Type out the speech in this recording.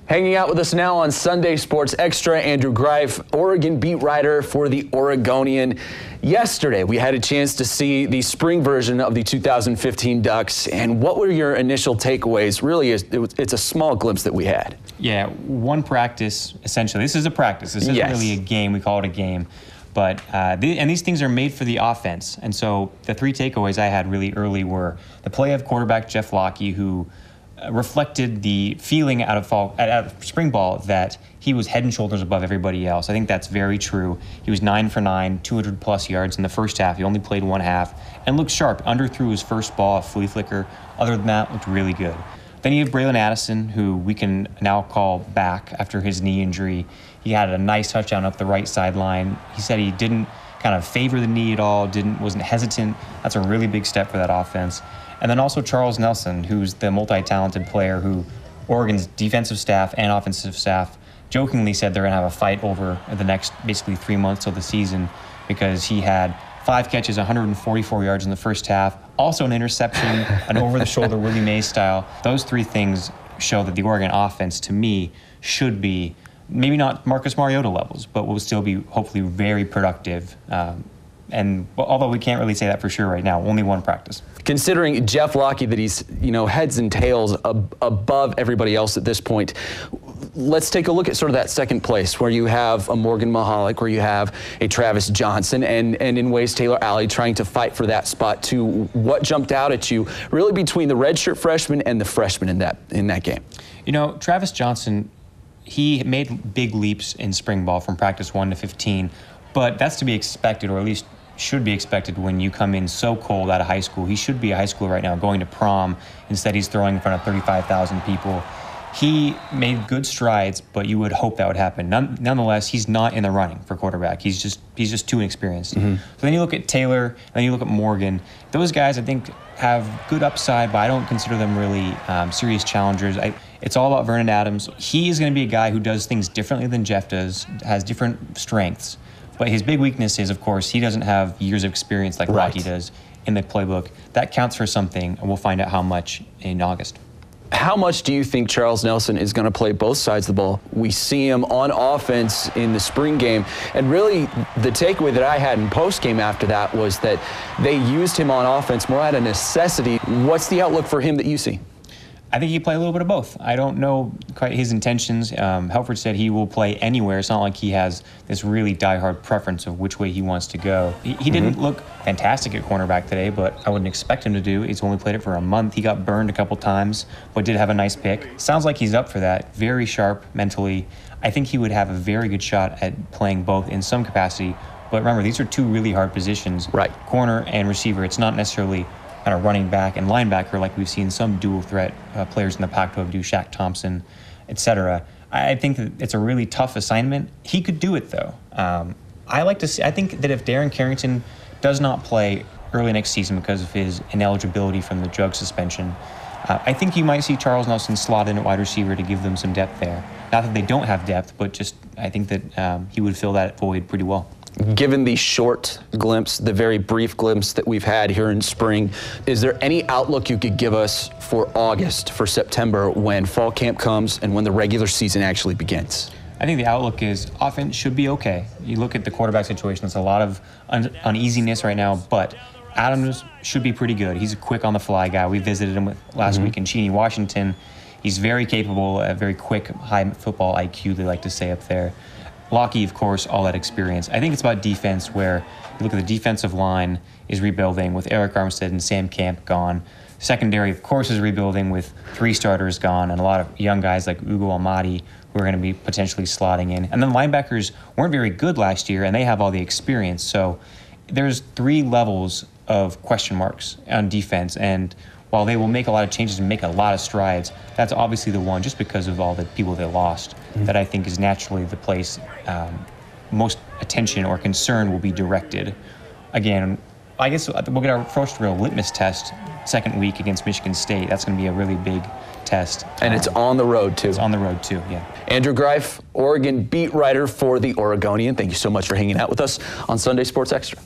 Hanging out with us now on Sunday Sports Extra, Andrew Greif, Oregon beat writer for the Oregonian. Yesterday, we had a chance to see the spring version of the 2015 Ducks, and what were your initial takeaways? Really, it's a small glimpse that we had. Yeah, one practice, essentially. This is a practice. This isn't really a game. We call it a game. But and these things are made for the offense. And so the three takeaways I had really early were the play of quarterback Jeff Locke, who reflected the feeling out of spring ball that he was head and shoulders above everybody else. I think that's very true. He was 9 for 9, 200+ yards in the first half. He only played one half and looked sharp. Underthrew his first ball, a flea flicker. Other than that, looked really good. Then you have Braylon Addison, who we can now call back after his knee injury. He had a nice touchdown up the right sideline. He said he didn't kind of favor the knee at all, wasn't hesitant. That's a really big step for that offense. And then also Charles Nelson, who's the multi-talented player who Oregon's defensive staff and offensive staff jokingly said they're going to have a fight over the next basically 3 months of the season, because he had 5 catches, 144 yards in the first half, also an interception, an over-the-shoulder Willie Mays style. Those three things show that the Oregon offense, to me, should be maybe not Marcus Mariota levels, but will still be hopefully very productive. And although we can't really say that for sure right now, only one practice. Considering Jeff Locke, that he's heads and tails above everybody else at this point, let's take a look at sort of that second place where you have a Morgan Mahalik, where you have a Travis Johnson, and in ways Taylor Alley trying to fight for that spot too. What jumped out at you really between the redshirt freshman and the freshman in that game? You know, Travis Johnson, he made big leaps in spring ball from practice 1 to 15, but that's to be expected, or at least should be expected when you come in so cold out of high school. He should be a high schooler right now, going to prom. Instead, he's throwing in front of 35,000 people. He made good strides, but you would hope that would happen. Nonetheless, he's not in the running for quarterback. He's just too inexperienced. So then you look at Taylor, and then you look at Morgan. Those guys, I think, have good upside, but I don't consider them really serious challengers. It's all about Vernon Adams. He is going to be a guy who does things differently than Jeff does, has different strengths. But his big weakness is, of course, he doesn't have years of experience like Rocky does in the playbook. That counts for something, and we'll find out how much in August. How much do you think Charles Nelson is going to play both sides of the ball? We see him on offense in the spring game, and really the takeaway that I had in post-game after that was that they used him on offense more out of necessity. What's the outlook for him that you see? I think he play a little bit of both. I don't know quite his intentions. Helford said he will play anywhere. It's not like he has this really diehard preference of which way he wants to go. He didn't look fantastic at cornerback today, but I wouldn't expect him to do. He's only played it for a month. He got burned a couple times, but did have a nice pick. Sounds like he's up for that. Very sharp mentally. I think he would have a very good shot at playing both in some capacity. But remember, these are two really hard positions. Right. Corner and receiver. It's not necessarily kind of running back and linebacker like we've seen some dual threat players in the Pac-12 do, Shaq Thompson, etc. I think that it's a really tough assignment. He could do it though. I think that if Darren Carrington does not play early next season because of his ineligibility from the drug suspension, I think you might see Charles Nelson slot in at wide receiver to give them some depth there. Not that they don't have depth, but just I think that he would fill that void pretty well. Given the short glimpse, the very brief glimpse that we've had here in spring, is there any outlook you could give us for August, for September, when fall camp comes and when the regular season actually begins? I think the outlook is offense should be okay. You look at the quarterback situation, there's a lot of uneasiness right now, but Adams should be pretty good. He's a quick on the fly guy. We visited him last week in Cheney, Washington. He's very capable, very quick, high football IQ, they like to say up there. Locke, of course, all that experience. I think it's about defense, where you look at the defensive line is rebuilding with Eric Armstead and Sam Camp gone. Secondary, of course, is rebuilding with 3 starters gone and a lot of young guys like Ugo Amadi who are going to be potentially slotting in. And then linebackers weren't very good last year, and they have all the experience. So there's 3 levels of question marks on defense, and while they will make a lot of changes and make a lot of strides, that's obviously the one, just because of all the people they lost, that I think is naturally the place most attention or concern will be directed. Again, I guess we'll get our first real litmus test second week against Michigan State. That's going to be a really big test. And it's on the road, too. It's on the road, too, yeah. Andrew Greif, Oregon beat writer for the Oregonian. Thank you so much for hanging out with us on Sunday Sports Extra.